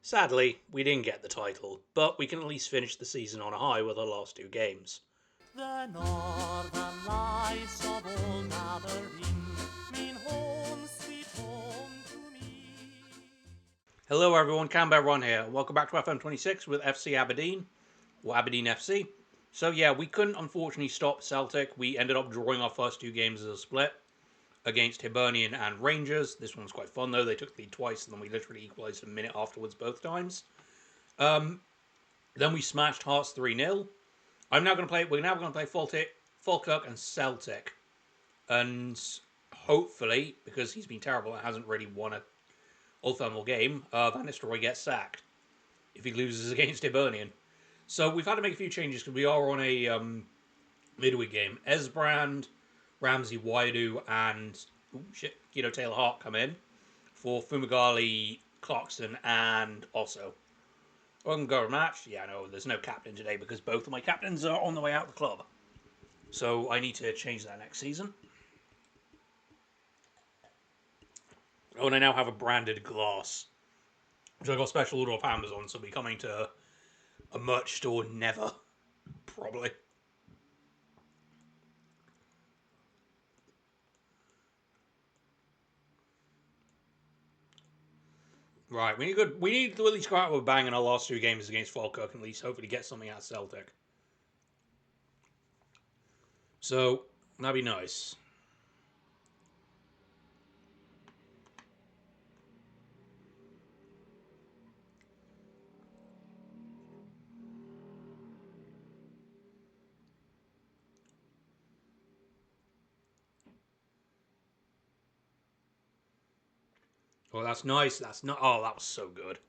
Sadly, we didn't get the title, but we can at least finish the season on a high with our last two games. The northern lights of old Aberdeen mean home, sweet home to me. Hello everyone, Campbell Ron here. Welcome back to FM26 with FC Aberdeen, or Aberdeen FC. So yeah, we couldn't unfortunately stop Celtic. We ended up drawing our first two games as a split against Hibernian and Rangers. This one was quite fun though. They took the lead twice and then we literally equalised a minute afterwards both times. Then we smashed Hearts 3-0. We're now going to play Falkirk and Celtic. And hopefully, because he's been terrible and hasn't really won a Old Thermal game, Van Nistelrooy gets sacked if he loses against Hibernian. So we've had to make a few changes because we are on a midweek game. Esbrand, Ramsey, Waidu, and Guido Taylor Hart come in for Fumagalli, Clarkson, and also. Welcome go match. Yeah, no, there's no captain today because both of my captains are on the way out of the club. So I need to change that next season. Oh, and I now have a branded glass, which I got special order off Amazon, so it'll be coming to a merch store never, probably. Right, we need to at least go out with a bang in our last two games against Falkirk and at least hopefully get something out of Celtic. So that'd be nice. Oh, that's nice. That's not. Oh, that was so good.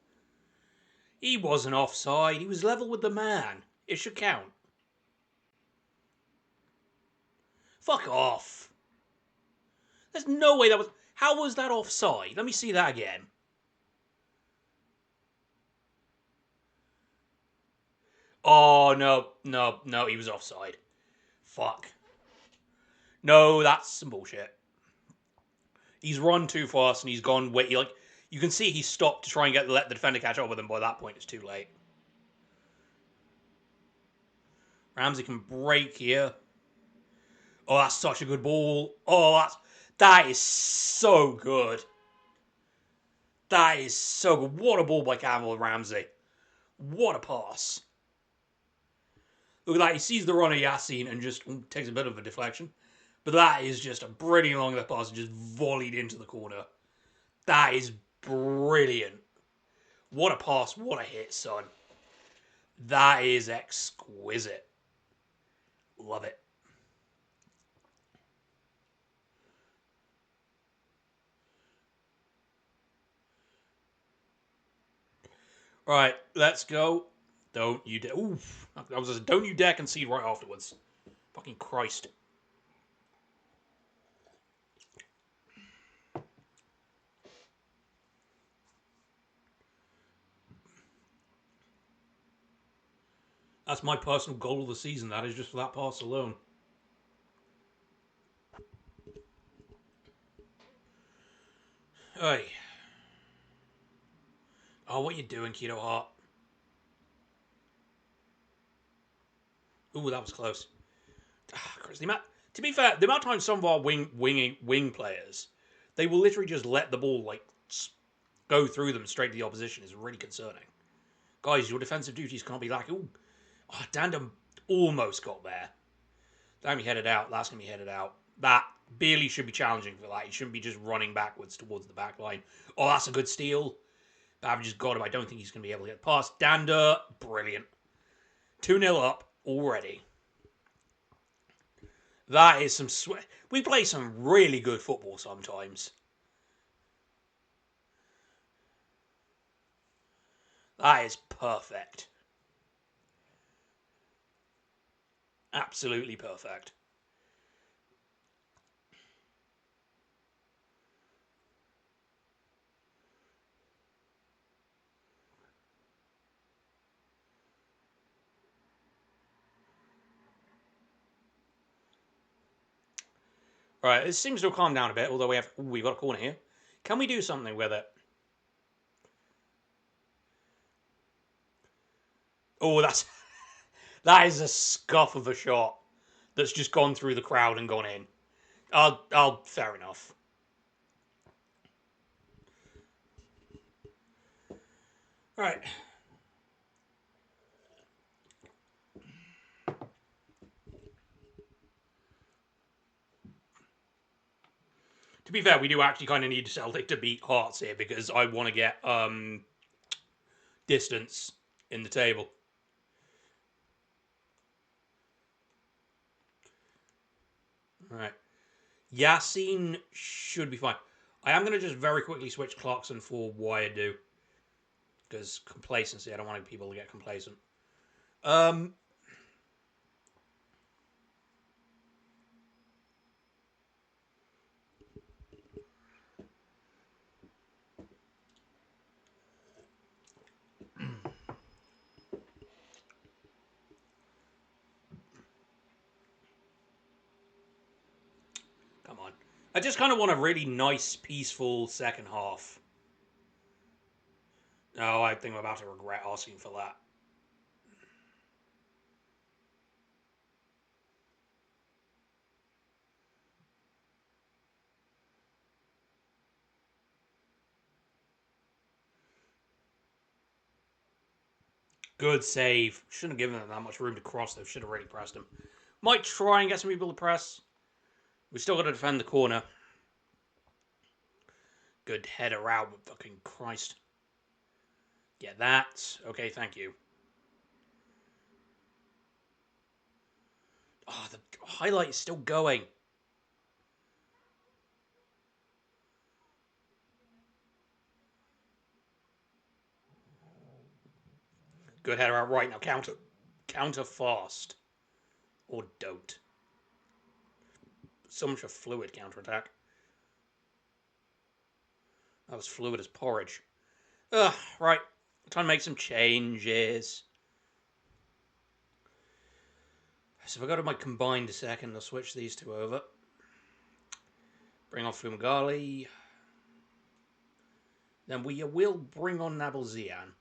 He wasn't offside. He was level with the man. It should count. Fuck off. There's no way that was. How was that offside? Let me see that again. Oh, no, he was offside. Fuck. No, that's some bullshit. He's run too fast and he's gone way. Like, you can see he stopped to try and let the defender catch up with him. By that point, it's too late. Ramsey can break here. Oh, that's such a good ball. Oh, that is so good. That is so good. What a ball by Campbell and Ramsey. What a pass. Look at that. He sees the run of Yassine and just takes a bit of a deflection. But that is just a brilliant long left pass and just volleyed into the corner. That is brilliant. What a pass. What a hit, son. That is exquisite. Love it. Right, let's go. Don't you dare. Oof. I was just, don't you dare concede right afterwards. Fucking Christ. That's my personal goal of the season. That is just for that pass alone. Hey. Oh, what you doing, Keto Hart? Ooh, that was close. Chris, to be fair, the amount of times some of our wing players, they will literally just let the ball like go through them straight to the opposition is really concerning. Guys, your defensive duties can't be like, ooh, oh, Dandem almost got there. Damn, he headed out. That's going to be headed out. That Bailey should be challenging for that. He shouldn't be just running backwards towards the back line. Oh, that's a good steal. Babbage just got him. I don't think he's going to be able to get past. Dander, brilliant. 2-0 up already. That is some sweat. We play some really good football sometimes. That is perfect. Absolutely perfect. Right, it seems to have calmed down a bit, although we've got a corner here. Can we do something with it? Oh, that is a scuff of a shot that's just gone through the crowd and gone in. Fair enough. Right. To be fair, we do actually kind of need Celtic to beat Hearts here because I want to get distance in the table. All right. Yassine should be fine. I am going to just very quickly switch Clarkson for Waiadu because complacency. I don't want people to get complacent. Um, Come on. I just kind of want a really nice, peaceful second half. Oh, I think I'm about to regret asking for that. Good save. Shouldn't have given them that much room to cross, though. Should have really pressed him. Might try and get some people to press. We still got to defend the corner. Good header out, but fucking Christ. Get that. Okay, thank you. Oh, the highlight is still going. Good header out right now. Counter fast. Or don't. So much a fluid counter-attack. That was fluid as porridge. Ugh, right. Time to make some changes. So if I go to my combined a second, I'll switch these two over. Bring on Fumagali. Then we will bring on Nabil Zian.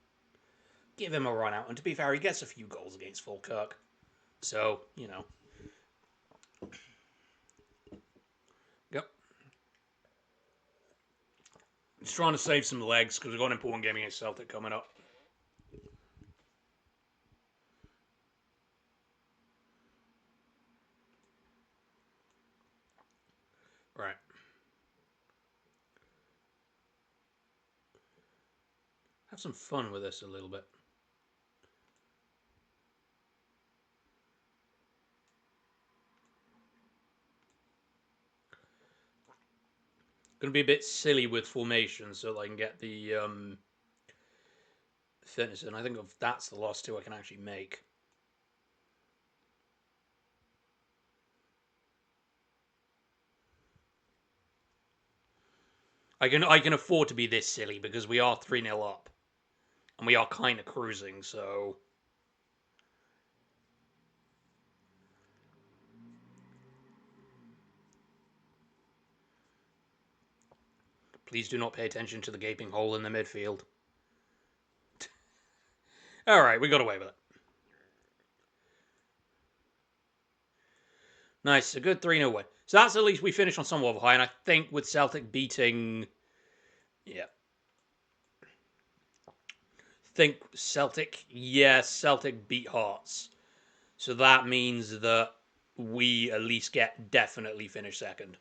Give him a run out. And to be fair, he gets a few goals against Falkirk. So, you know. Yep. Just trying to save some legs because we've got an important game against Celtic coming up. Right. Have some fun with this a little bit. Going to be a bit silly with formation so that I can get the fitness in. I think that's the last two I can actually make. I can afford to be this silly because we are 3-0 up. And we are kind of cruising, so... Please do not pay attention to the gaping hole in the midfield. Alright, we got away with it. Nice, a good 3-0 win. So that's at least we finished on somewhat of a high, and I think with Celtic beating... Yeah. Think Celtic... Yes, Celtic beat Hearts. So that means that we at least definitely finish second.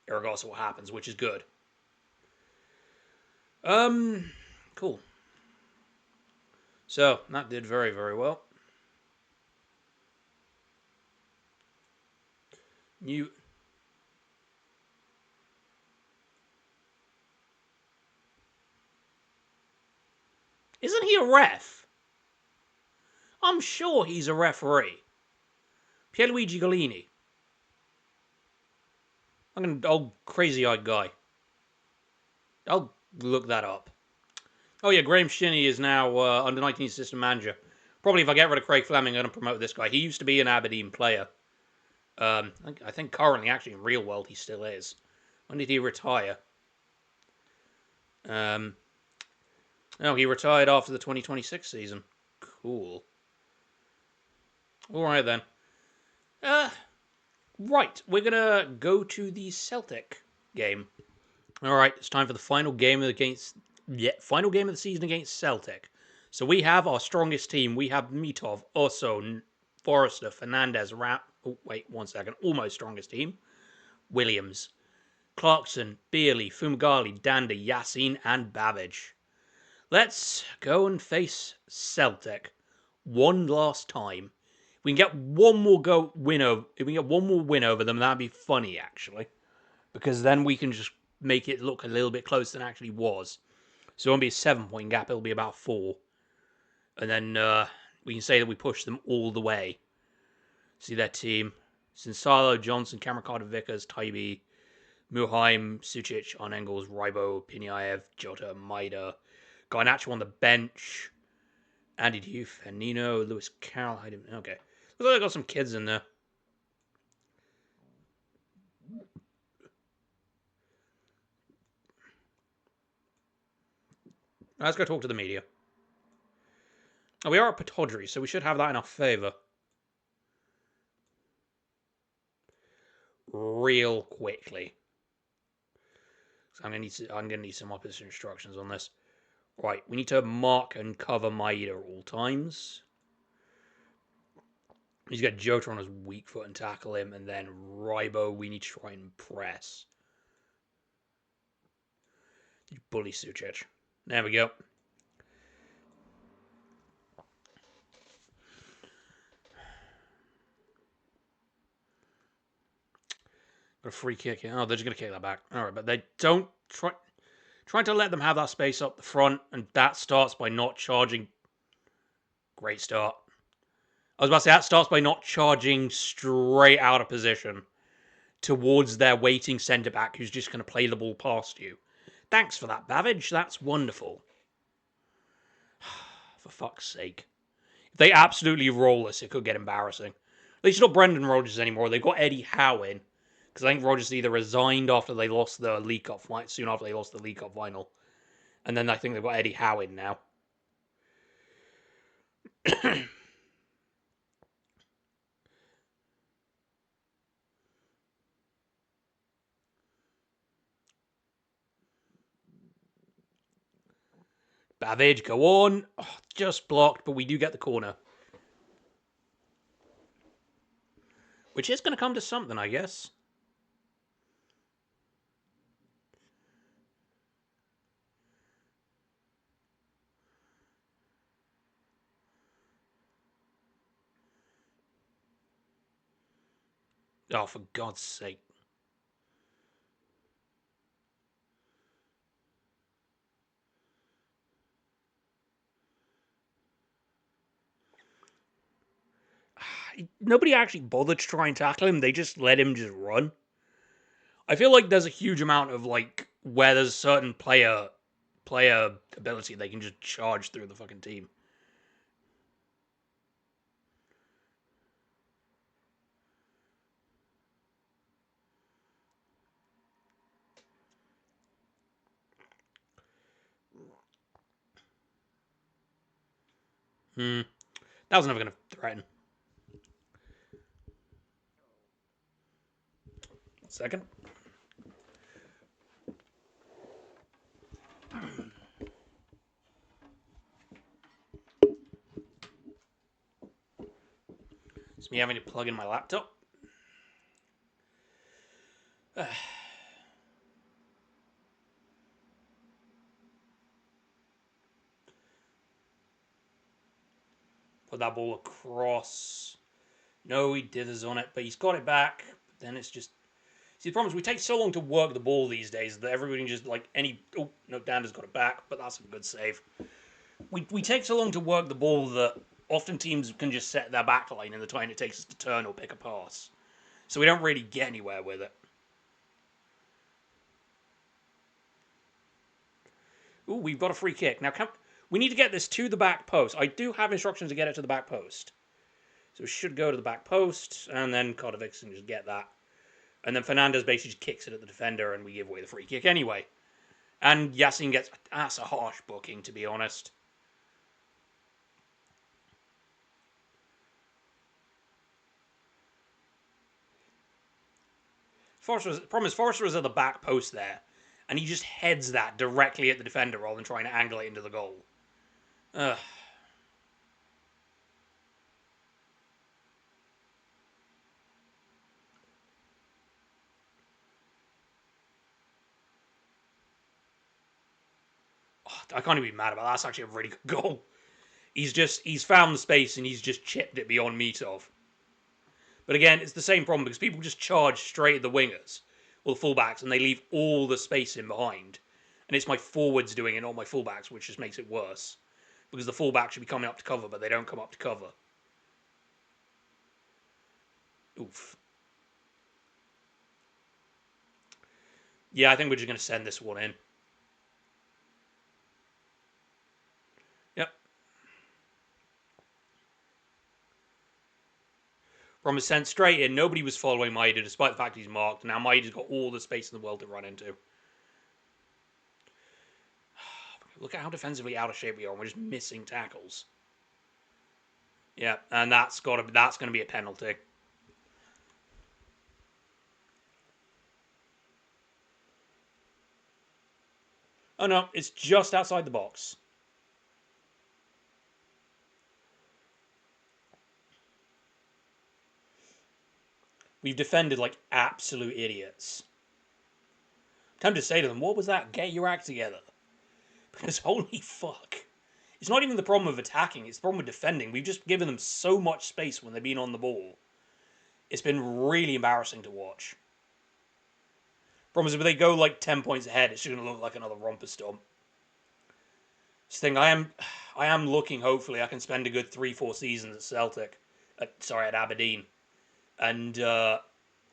Regardless of what happens, which is good. Cool. So, that did very, very well. Isn't he a ref? I'm sure he's a referee. Pierluigi Gallini. I'm an old crazy-eyed guy. I'll look that up. Oh yeah, Graham Shinney is now under 19 assistant manager. Probably if I get rid of Craig Fleming, I'm going to promote this guy. He used to be an Aberdeen player. I think currently, actually, in real world, he still is. When did he retire? No, he retired after the 2026 season. Cool. All right, then. Right, we're going to go to the Celtic game. All right, it's time for the final game of the season against Celtic. So we have our strongest team. We have Mitov, Osso, Forrester, Fernandez, Oh, wait, 1 second. Almost strongest team. Williams, Clarkson, Beerley, Fumagali, Danda, Yassin, and Babbage. Let's go and face Celtic one last time. If we can get one more win over them, that'd be funny actually, because then we can just make it look a little bit closer than it actually was. So it won't be a 7 point gap; it'll be about 4, and then we can say that we pushed them all the way. See their team: Sinsalo, Johnson, Cameron Carter, Vickers, Tybee, Muheim, Sucic, on Engels, Rybo, Pinayev, Jota, Maida, Garnacho on the bench, Andy Diouf, and Nino, Lewis Carroll. Okay. Looks like I got some kids in there. Let's go talk to the media. Oh, we are at Pataudry, so we should have that in our favour. Real quickly. So I'm gonna need some opposite instructions on this. Right, we need to mark and cover Maida at all times. He's got Jota on his weak foot and tackle him, and then Rybo, we need to try and press. Bully Sucic. There we go. Got a free kick here. Oh, they're just going to kick that back. All right, but they don't trying to let them have that space up the front, and that starts by not charging. Great start. I was about to say, that starts by not charging straight out of position towards their waiting centre-back who's just going to play the ball past you. Thanks for that, Babbage. That's wonderful. For fuck's sake. If they absolutely roll us, it could get embarrassing. At least it's not Brendan Rodgers anymore. They've got Eddie Howe in. Because I think Rodgers either resigned after they lost the League Cup final, soon after they lost the League Cup final. And then I think they've got Eddie Howe in now. Babbage, go on. Oh, just blocked, but we do get the corner. Which is going to come to something, I guess. Oh, for God's sake. Nobody actually bothered to try and tackle him. They just let him just run. I feel like there's a huge amount of, like, where there's a certain player ability, they can just charge through the fucking team. That was never going to threaten. Second. It's me having to plug in my laptop. Put that ball across. No, he dithers on it, but he's got it back. But then it's just... See, the problem is we take so long to work the ball these days that everybody just, like, any... Oh, no, Dander's got it back, but that's a good save. We take so long to work the ball that often teams can just set their back line in the time it takes us to turn or pick a pass. So we don't really get anywhere with it. Ooh, we've got a free kick. Now, we need to get this to the back post. I do have instructions to get it to the back post. So it should go to the back post, and then Kotovic can just get that. And then Fernandez basically just kicks it at the defender, and we give away the free kick anyway. And Yassin gets... That's a harsh booking, to be honest. Forrester was at the back post there, and he just heads that directly at the defender rather than trying to angle it into the goal. Ugh. I can't even be mad about that. That's actually a really good goal. He's found the space and he's just chipped it beyond Mitov. But again, it's the same problem because people just charge straight at the wingers or the fullbacks and they leave all the space in behind. And it's my forwards doing it, not my fullbacks, which just makes it worse. Because the fullbacks should be coming up to cover, but they don't come up to cover. Oof. Yeah, I think we're just going to send this one in. Yep. From a sent straight in, nobody was following Maeda despite the fact he's marked. Now Maeda's got all the space in the world to run into. Look at how defensively out of shape we are. We're just missing tackles. Yeah, and that's going to be a penalty. Oh no, it's just outside the box. We've defended like absolute idiots. Time to say to them, what was that? Get your act together. Because holy fuck. It's not even the problem of attacking, it's the problem with defending. We've just given them so much space when they've been on the ball. It's been really embarrassing to watch. Problem is, if they go like 10 points ahead, it's just going to look like another romper stomp. This thing, I am looking, hopefully, I can spend a good 3-4 seasons at Celtic. At Aberdeen. And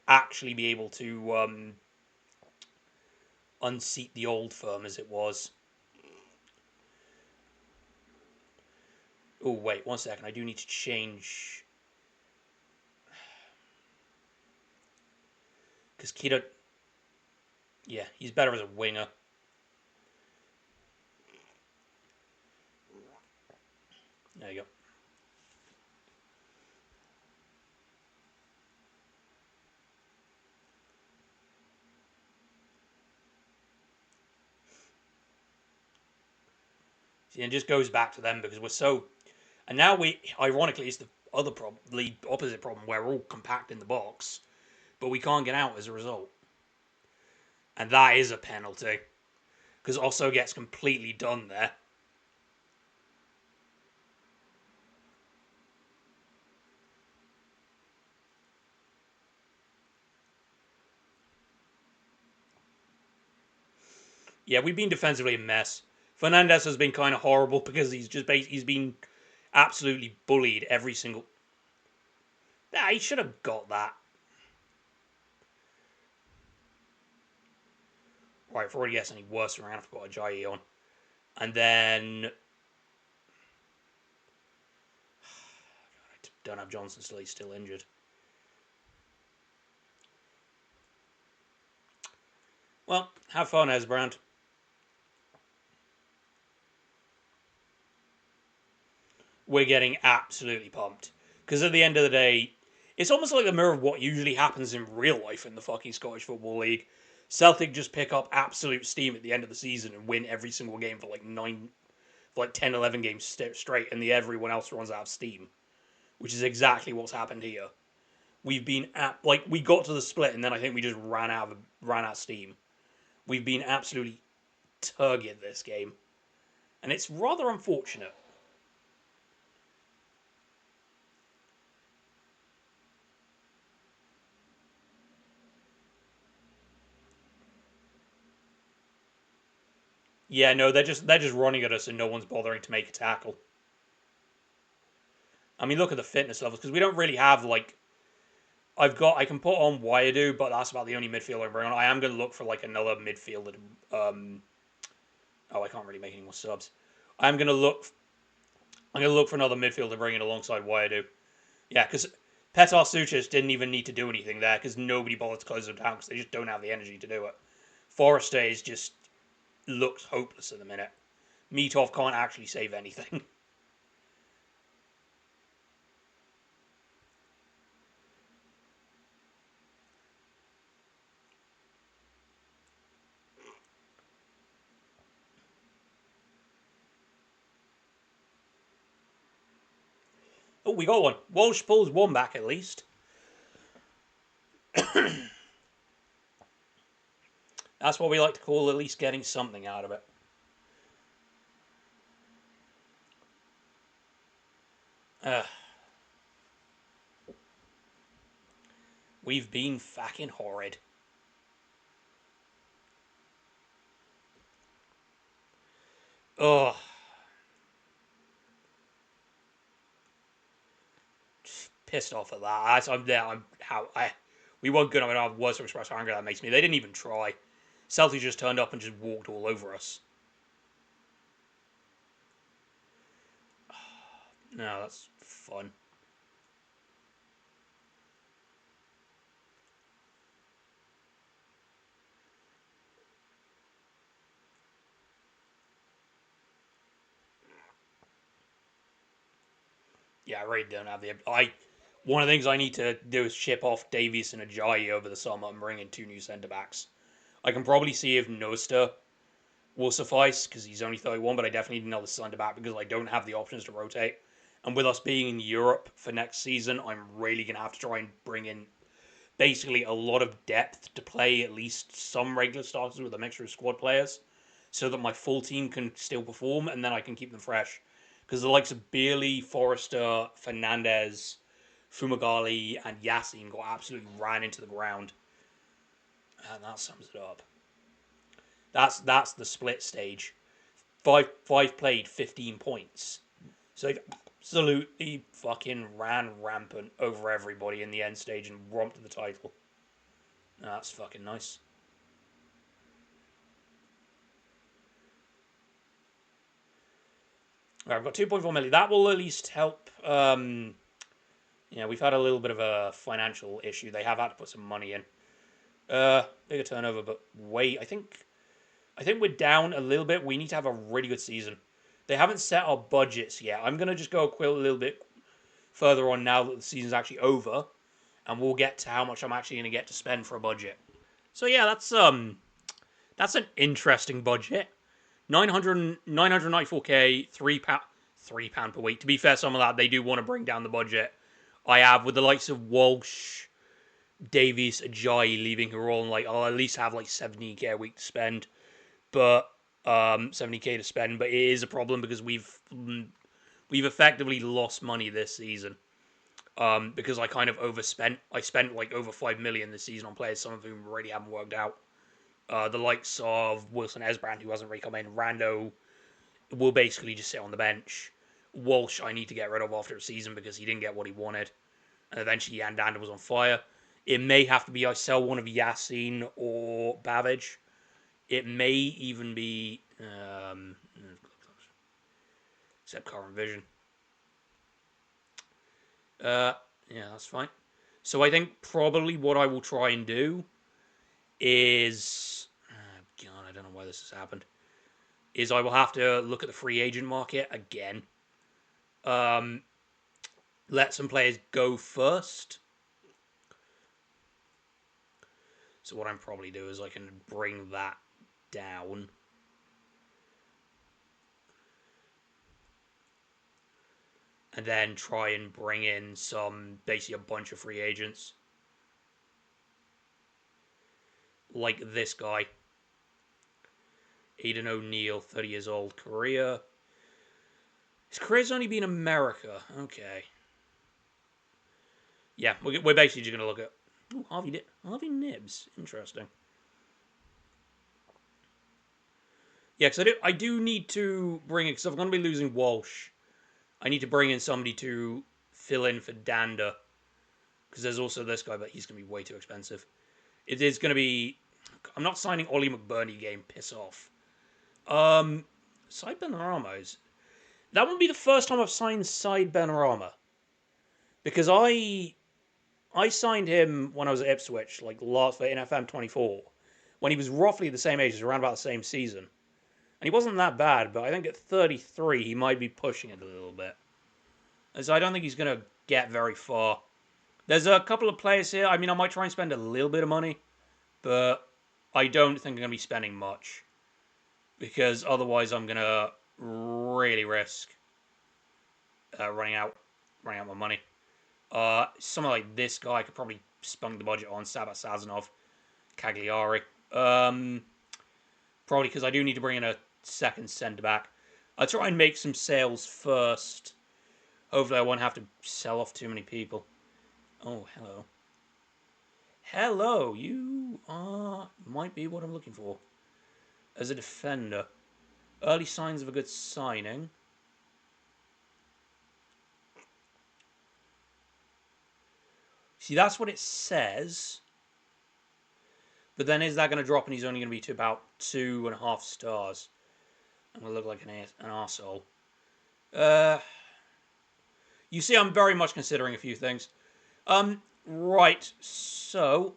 actually be able to unseat the old firm as it was. Oh, wait, 1 second. I do need to change. Because Keto... Yeah, he's better as a winger. There you go. See, it just goes back to them because we're so... And now ironically, it's the other problem, the opposite problem, where we're all compact in the box, but we can't get out as a result. And that is a penalty. Because Osso gets completely done there. Yeah, we've been defensively a mess. Fernandez has been kind of horrible because he's been absolutely bullied every single... Yeah, he should have got that. Right, before he gets any worse, we're going to have to put Ajayi on. And then... I don't have Johnson still, he's still injured. Well, have fun, Esbrand. We're getting absolutely pumped. Because at the end of the day, it's almost like the mirror of what usually happens in real life in the fucking Scottish Football League. Celtic just pick up absolute steam at the end of the season and win every single game for like 10, 11 games straight, and everyone else runs out of steam. Which is exactly what's happened here. We've been we got to the split and then I think we just ran out of steam. We've been absolutely turgid this game. And it's rather unfortunate. Yeah, no, they're just running at us and no one's bothering to make a tackle. I mean, look at the fitness levels because we don't really have like. I can put on Waidu, but that's about the only midfielder I bring on. I am going to look for like another midfielder. I can't really make any more subs. I'm going to look for another midfielder to bring in alongside Waidu. Yeah, because Petar Suchis didn't even need to do anything there because nobody bothered to close them down because they just don't have the energy to do it. Forrester is just looks hopeless at the minute. Mitov can't actually save anything. Oh, we got one. Walsh pulls one back at least. That's what we like to call at least getting something out of it. We've been fucking horrid. Ugh. Just pissed off at that. We weren't good. I mean, I have words to express how angry that makes me. They didn't even try. Celtics just turned up and just walked all over us. No, that's fun. Yeah, I really don't have the. One of the things I need to do is ship off Davies and Ajayi over the summer and bring in 2 new centre backs. I can probably see if Noster will suffice because he's only 31, but I definitely need another centre back because I don't have the options to rotate. And with us being in Europe for next season, I'm really going to have to try and bring in basically a lot of depth to play at least some regular starters with a mixture of squad players so that my full team can still perform and then I can keep them fresh. Because the likes of Beerley, Forrester, Fernandez, Fumagalli, and Yassin got absolutely ran into the ground. And that sums it up. That's the split stage. Five played 15 points. So they've absolutely fucking ran rampant over everybody in the end stage and romped to the title. That's fucking nice. Right, I've got 2.4 million. That will at least help. We've had a little bit of a financial issue. They have had to put some money in. Bigger turnover, but wait, I think we're down a little bit. We need to have a really good season. They haven't set our budgets yet. I'm gonna just go a little bit further on now that the season's actually over, and we'll get to how much I'm actually gonna get to spend for a budget. So yeah, that's an interesting budget. 994k, £3 per week. To be fair, some of that they do want to bring down the budget. I have with the likes of Walsh, Davies, Ajayi leaving who are all like I'll at least have like 70k a week to spend. But 70k to spend, but it is a problem because we've effectively lost money this season. Because I kind of overspent. I spent like over 5 million this season on players, some of whom really haven't worked out. The likes of Wilson Esbrand, who hasn't really come in. Rando will basically just sit on the bench. Walsh, I need to get rid of after a season because he didn't get what he wanted. And eventually, Yandander was on fire. It may have to be I sell one of Yassin or Babbage. It may even be except current vision. Yeah, that's fine. So I think probably what I will try and do is God, I don't know why this has happened. Is I will have to look at the free agent market again. Let some players go first. So what I'm probably do is I can bring that down. And then try and bring in basically a bunch of free agents. Like this guy. Aidan O'Neill, 30 years old, Korea. His career's only been America. Okay. Yeah, we're basically just going to look at... Ooh, Harvey Nibbs. Interesting. Yeah, because I do need to bring in... Because I'm going to be losing Walsh. I need to bring in somebody to fill in for Danda. Because there's also this guy, but he's going to be way too expensive. It is going to be... I'm not signing Ollie McBurney game. Piss off. Side Benrahma. That wouldn't be the first time I've signed Side Benrahma. Because I signed him when I was at Ipswich, like last in FM24, when he was roughly the same age, around about the same season. And he wasn't that bad, but I think at 33 he might be pushing it a little bit. And so I don't think he's going to get very far. There's a couple of players here. I mean, I might try and spend a little bit of money, but I don't think I'm going to be spending much. Because otherwise I'm going to really risk running out. running out my money. Someone like this guy I could probably spunk the budget on. Sabat Sazonov, Cagliari. Probably because I do need to bring in a second centre back. I'll try and make some sales first. Hopefully I won't have to sell off too many people. Oh, hello. Hello, you might be what I'm looking for. As a defender. Early signs of a good signing. See, that's what it says. But then is that going to drop and he's only going to be to about 2.5 stars? I'm going to look like an arsehole. You see, I'm very much considering a few things. Right, so...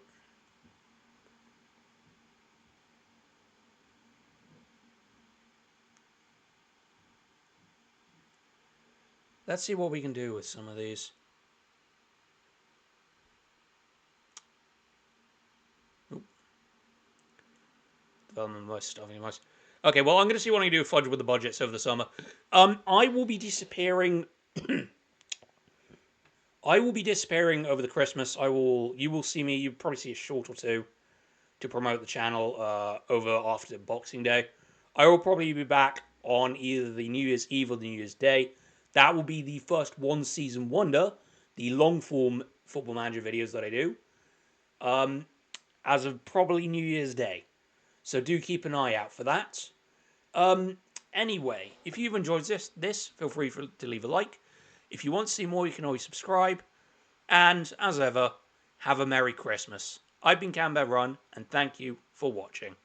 let's see what we can do with some of these. Development most stuff anyways. Okay, well, I'm going to see what I can do with Fudge with the budgets over the summer. I will be disappearing... I will be disappearing over the Christmas. You will see me, you'll probably see a short or two to promote the channel over after Boxing Day. I will probably be back on either the New Year's Eve or the New Year's Day. That will be the first one season wonder, the long form Football Manager videos that I do, as of probably New Year's Day. So do keep an eye out for that. Anyway, if you've enjoyed this, feel free to leave a like. If you want to see more, you can always subscribe. And, as ever, have a Merry Christmas. I've been Camber Run, and thank you for watching.